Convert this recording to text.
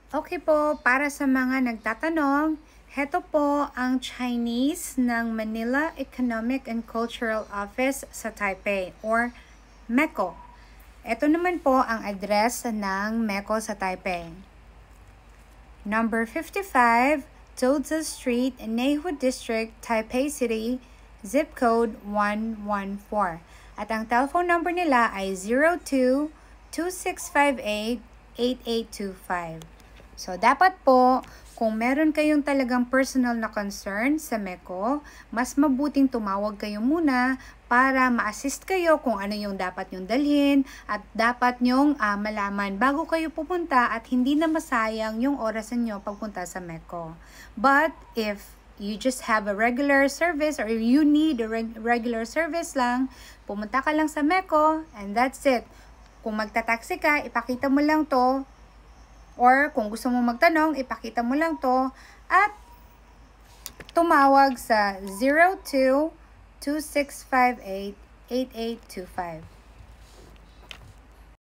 Okay po, para sa mga nagtatanong, heto po ang Chinese ng Manila Economic and Cultural Office sa Taipei or MECO. Ito naman po ang address ng MECO sa Taipei. Number 55, Toza Street, Neihu District, Taipei City, zip code 114. At ang telephone number nila ay 02-2658-8825. So, dapat po, kung meron kayong talagang personal na concern sa MECO, mas mabuting tumawag kayo muna para ma-assist kayo kung ano yung dapat nyong dalhin at dapat nyong malaman bago kayo pupunta at hindi na masayang yung oras nyo pagpunta sa MECO. But if you just have a regular service or you need a regular service lang, pumunta ka lang sa MECO and that's it. Kung magta-taxi ka, ipakita mo lang to. Or kung gusto mo magtanong, ipakita mo lang to at tumawag sa 02-2658-8825.